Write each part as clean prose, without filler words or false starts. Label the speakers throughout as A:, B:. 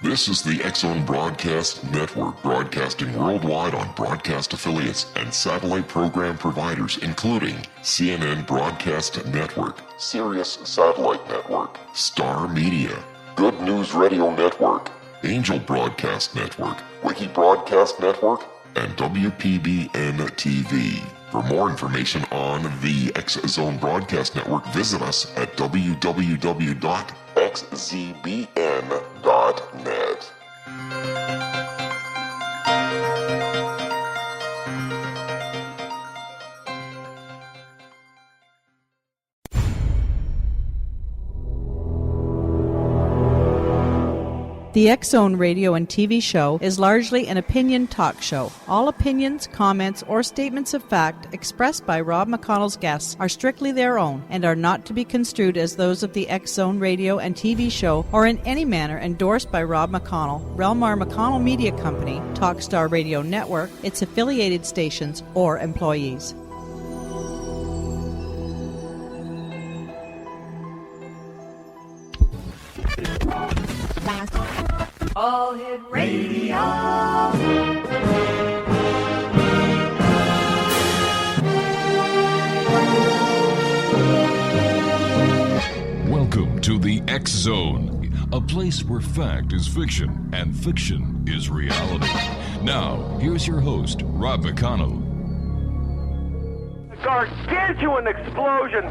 A: This is the X-Zone Broadcast Network, broadcasting worldwide on broadcast affiliates and satellite program providers, including CNN Broadcast Network, Sirius Satellite Network, Star Media, Good News Radio Network, Angel Broadcast Network, Wiki Broadcast Network, and WPBN TV. For more information on the X-Zone Broadcast Network, visit us at www.xzbn.net.
B: The X-Zone radio and TV show is largely an opinion talk show. All opinions, comments, or statements of fact expressed by Rob McConnell's guests are strictly their own and are not to be construed as those of the X-Zone radio and TV show or in any manner endorsed by Rob McConnell, Relmar McConnell Media Company, Talkstar Radio Network, its affiliated stations, or employees.
C: All Hit Radio.
D: Welcome to the X-Zone, a place where fact is fiction and fiction is reality. Now, here's your host, Rob McConnell.
E: Gargantuan explosion.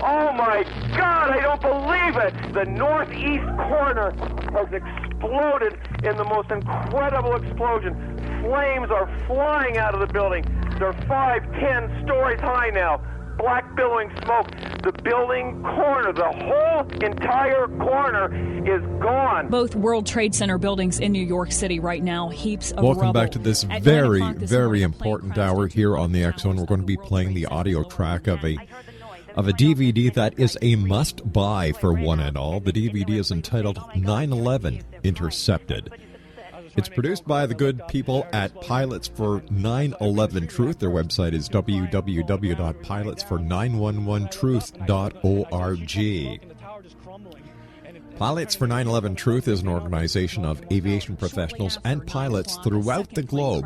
E: Oh my God, I don't believe it. The northeast corner has exploded in the most incredible explosion. Flames are flying out of the building. They're 5-10 stories high now. Black billowing smoke. The building corner, the whole entire corner is gone.
F: Both World Trade Center buildings in New York City right now, heaps of rubble.
G: Welcome back to this very important hour here on the X-Zone. We're going to be playing the audio track of a DVD that is a must-buy for one and all. The DVD is entitled 9/11 Intercepted. It's produced by the good people at Pilots for 9/11 Truth. Their website is www.pilotsfor911truth.org. Pilots for 9/11 Truth is an organization of aviation professionals and pilots throughout the globe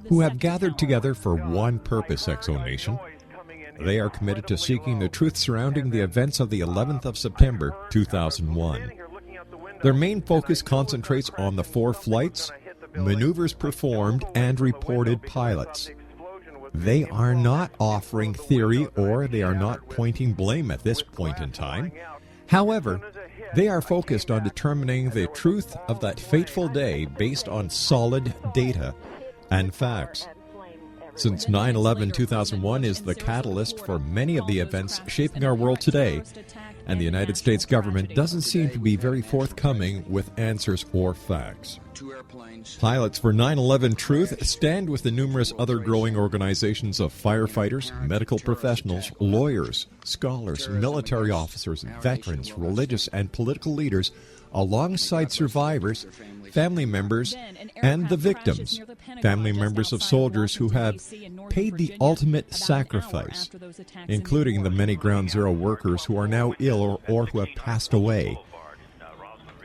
G: who have gathered together for one purpose, X-Zone Nation. They are committed to seeking the truth surrounding the events of the 11th of September, 2001. Their main focus concentrates on the 4 flights, maneuvers performed, and reported pilots. They are not offering theory or they are not pointing blame at this point in time. However, they are focused on determining the truth of that fateful day based on solid data and facts. Since 9/11-2001 is the catalyst for many of the events shaping our world today, and the United States government doesn't seem to be very forthcoming with answers or facts. Pilots for 9/11 Truth stand with the numerous other growing organizations of firefighters, medical professionals, lawyers, scholars, military officers, veterans, religious and political leaders, alongside survivors, family members, and the victims, family members of soldiers who have paid the ultimate sacrifice, including the many Ground Zero workers who are now ill or who have passed away.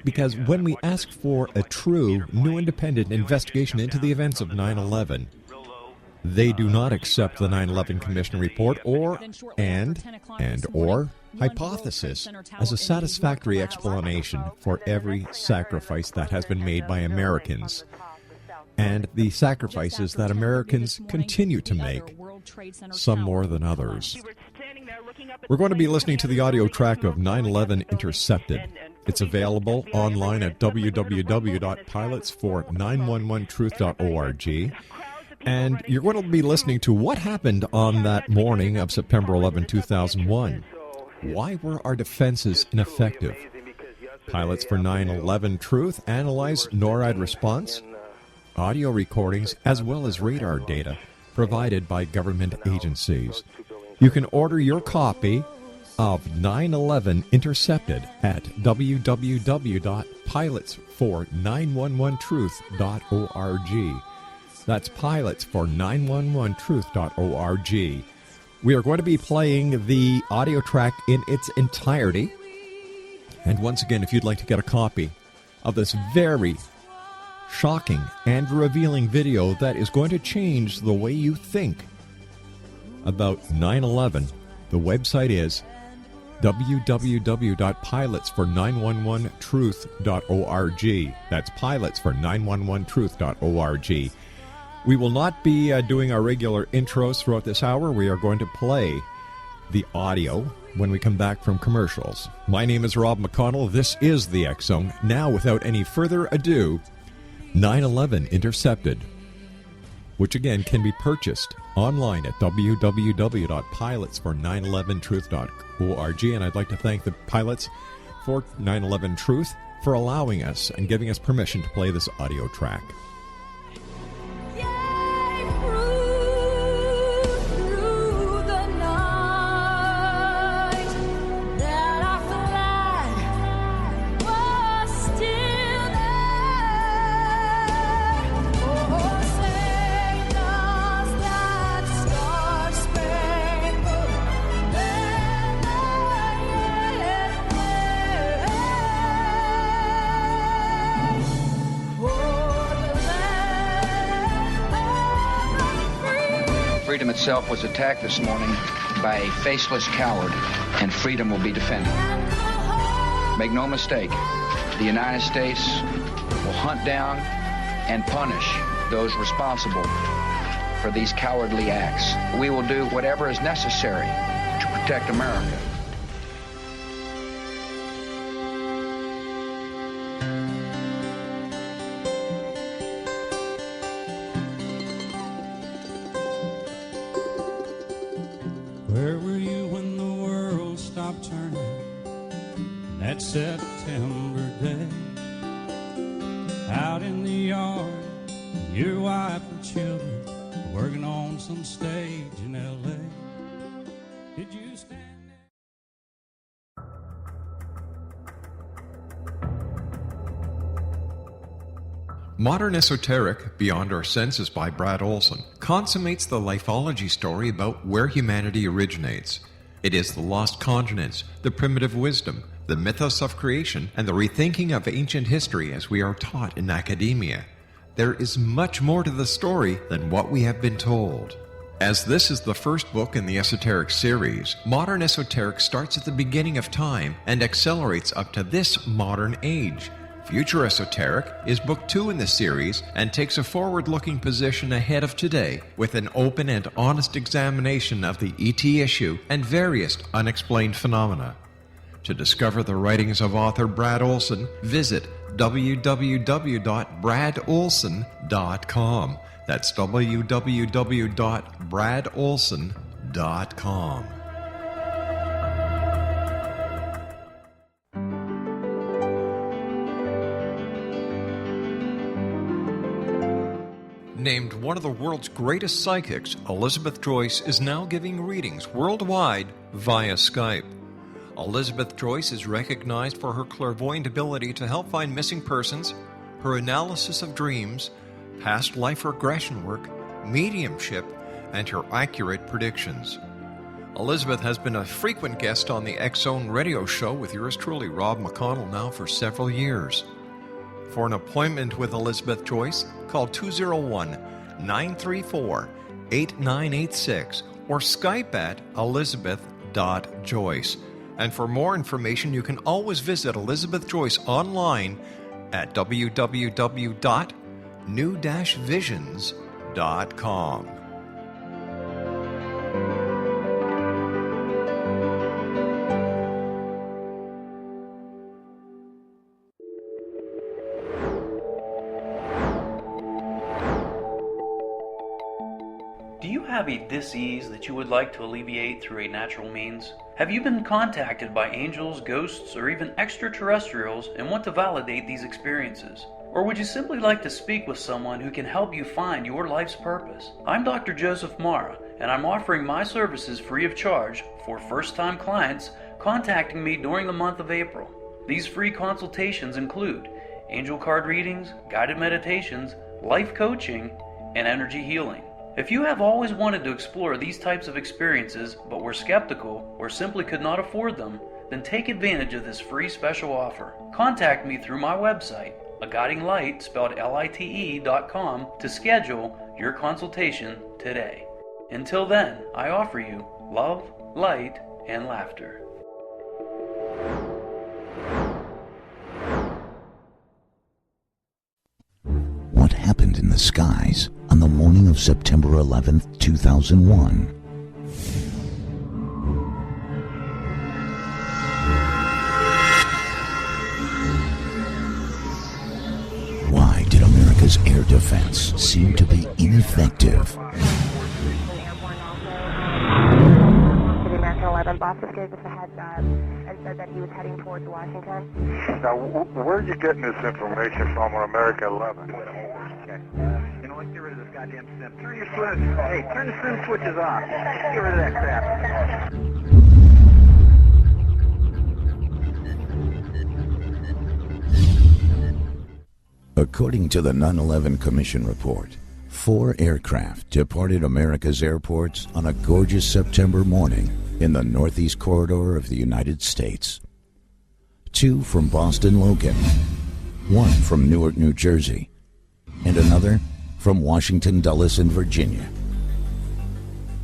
G: Because when we ask for a true, new independent investigation into the events of 9/11, they do not accept the 9/11 Commission report or hypothesis as a satisfactory explanation for every sacrifice that has been made by Americans and the sacrifices that Americans continue to make, some more than others. We're going to be listening to the audio track of 9/11 Intercepted. It's available online at www.pilotsfor911truth.org. And you're going to be listening to what happened on that morning of September 11, 2001. Why were our defenses ineffective? Pilots for 9/11 Truth analyze NORAD response, audio recordings, as well as radar data provided by government agencies. You can order your copy of 9/11 Intercepted at www.pilotsfor911truth.org. That's pilotsfor911truth.org. We are going to be playing the audio track in its entirety. And once again, if you'd like to get a copy of this very shocking and revealing video that is going to change the way you think about 9/11. The website is www.pilotsfor911truth.org. That's pilotsfor911truth.org. We will not be doing our regular intros throughout this hour. We are going to play the audio when we come back from commercials. My name is Rob McConnell. This is the X Zone. Now, without any further ado, 9/11 Intercepted, which again can be purchased online at www.pilotsfor911truth.org. And I'd like to thank the pilots for 9/11 Truth for allowing us and giving us permission to play this audio track.
H: Freedom itself was attacked this morning by a faceless coward, and freedom will be defended. Make no mistake, the United States will hunt down and punish those responsible for these cowardly acts. We will do whatever is necessary to protect America.
I: Where were you when the world stopped turning that September day? Out in the yard, your wife and children working on some stage in L.A. Did you stand there?
G: Modern Esoteric, Beyond Our Senses by Brad Olson, consummates the lifology story about where humanity originates. It is the lost continents, the primitive wisdom, the mythos of creation, and the rethinking of ancient history as we are taught in academia. There is much more to the story than what we have been told. As this is the first book in the Esoteric series, Modern Esoteric starts at the beginning of time and accelerates up to this modern age. Future Esoteric is book 2 in the series and takes a forward-looking position ahead of today with an open and honest examination of the ET issue and various unexplained phenomena. To discover the writings of author Brad Olson, visit www.bradolson.com. That's www.bradolson.com. Named one of the world's greatest psychics, Elizabeth Joyce is now giving readings worldwide via Skype. Elizabeth Joyce is recognized for her clairvoyant ability to help find missing persons, her analysis of dreams, past life regression work, mediumship, and her accurate predictions. Elizabeth has been a frequent guest on the X Zone radio show with yours truly, Rob McConnell, now for several years. For an appointment with Elizabeth Joyce, call 201-934-8986 or Skype at elizabeth.joyce. And for more information, you can always visit Elizabeth Joyce online at www.new-visions.com.
J: Do you have a dis-ease that you would like to alleviate through a natural means? Have you been contacted by angels, ghosts, or even extraterrestrials and want to validate these experiences? Or would you simply like to speak with someone who can help you find your life's purpose? I'm Dr. Joseph Mara, and I'm offering my services free of charge for first-time clients contacting me during the month of April. These free consultations include angel card readings, guided meditations, life coaching, and energy healing. If you have always wanted to explore these types of experiences but were skeptical or simply could not afford them, Then take advantage of this free special offer. Contact me through my website, aguidinglight, spelled LITE.com, to schedule your consultation today. Until then, I offer you love, light, and laughter.
K: What happened in the skies on the morning of September 11th, 2001? Why did America's air defense seem to be ineffective?
L: The American 11 boss just gave us a heads up and said that he was heading towards Washington.
M: Now, where are you getting this information from on American 11?
N: Okay. You know, let's get rid of this goddamn sim. Turn your switch. Hey, turn the sim switches off. Get rid of that crap.
K: According to the 9/11 Commission report, 4 aircraft departed America's airports on a gorgeous September morning in the northeast corridor of the United States. 2 from Boston Logan, 1 from Newark, New Jersey, and another from Washington Dulles in Virginia.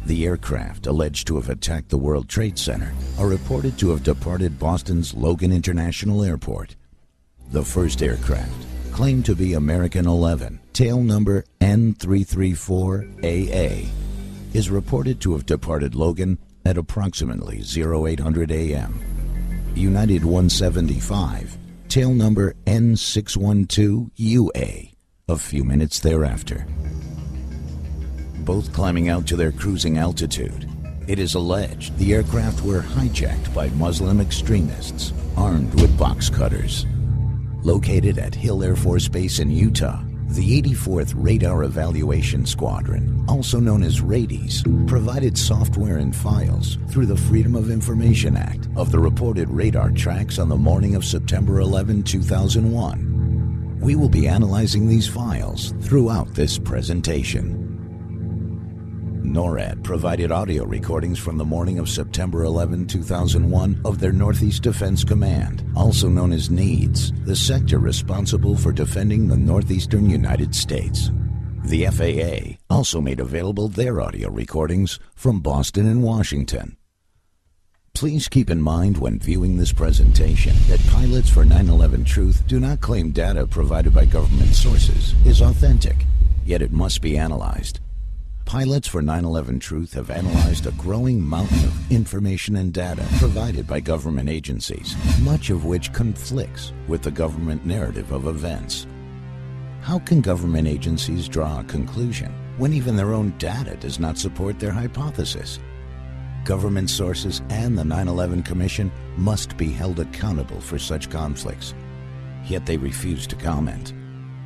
K: The aircraft alleged to have attacked the World Trade Center are reported to have departed Boston's Logan International Airport. The first aircraft, claimed to be American 11, tail number N334AA, is reported to have departed Logan at approximately 0800 a.m. United 175, tail number N612UA, a few minutes thereafter. Both climbing out to their cruising altitude, it is alleged the aircraft were hijacked by Muslim extremists armed with box cutters. Located at Hill Air Force Base in Utah, the 84th Radar Evaluation Squadron, also known as RADIES, provided software and files through the Freedom of Information Act of the reported radar tracks on the morning of September 11, 2001. We will be analyzing these files throughout this presentation. NORAD provided audio recordings from the morning of September 11, 2001 of their Northeast Defense Command, also known as NEADS, the sector responsible for defending the northeastern United States. The FAA also made available their audio recordings from Boston and Washington. Please keep in mind when viewing this presentation that pilots for 9/11 Truth do not claim data provided by government sources is authentic, yet it must be analyzed. Pilots for 9/11 Truth have analyzed a growing mountain of information and data provided by government agencies, much of which conflicts with the government narrative of events. How can government agencies draw a conclusion when even their own data does not support their hypothesis? Government sources and the 9/11 Commission must be held accountable for such conflicts. Yet they refuse to comment.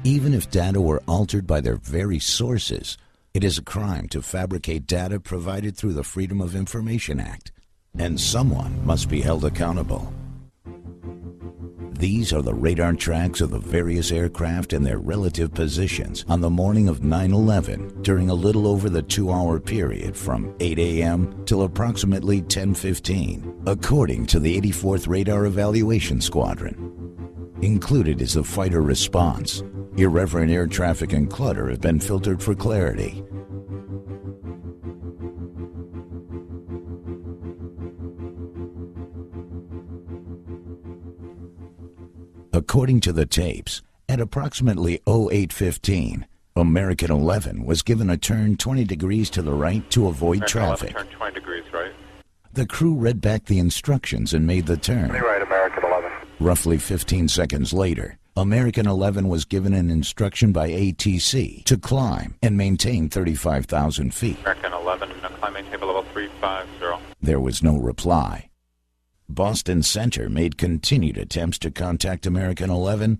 K: Even if data were altered by their very sources, it is a crime to fabricate data provided through the Freedom of Information Act, and someone must be held accountable. These are the radar tracks of the various aircraft and their relative positions on the morning of 9/11 during a little over the 2-hour period from 8 a.m. till approximately 10:15, according to the 84th Radar Evaluation Squadron. Included is the fighter response. Irreverent air traffic and clutter have been filtered for clarity. According to the tapes, at approximately 08:15, American 11 was given a turn 20 degrees to the right to avoid traffic.
M: Turn 20 degrees right.
K: The crew read back the instructions and made the turn.
M: Right, American 11.
K: Roughly 15 seconds later, American 11 was given an instruction by ATC to climb and maintain 35,000 feet.
M: American 11, climb maintain level 350.
K: There was no reply. Boston Center made continued attempts to contact American 11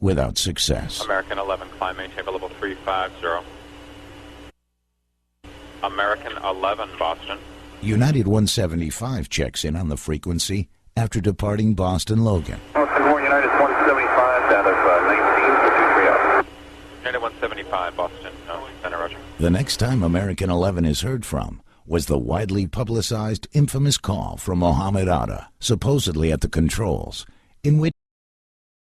K: without success.
M: American 11, climb maintain level 350. American 11, Boston.
K: United 175 checks in on the frequency after departing Boston Logan.
M: Good morning, United 175 out of 19 for 230. United 175, Boston, Center, Roger.
K: The next time American 11 is heard from was the widely publicized infamous call from Mohammed Atta, supposedly at the controls, in which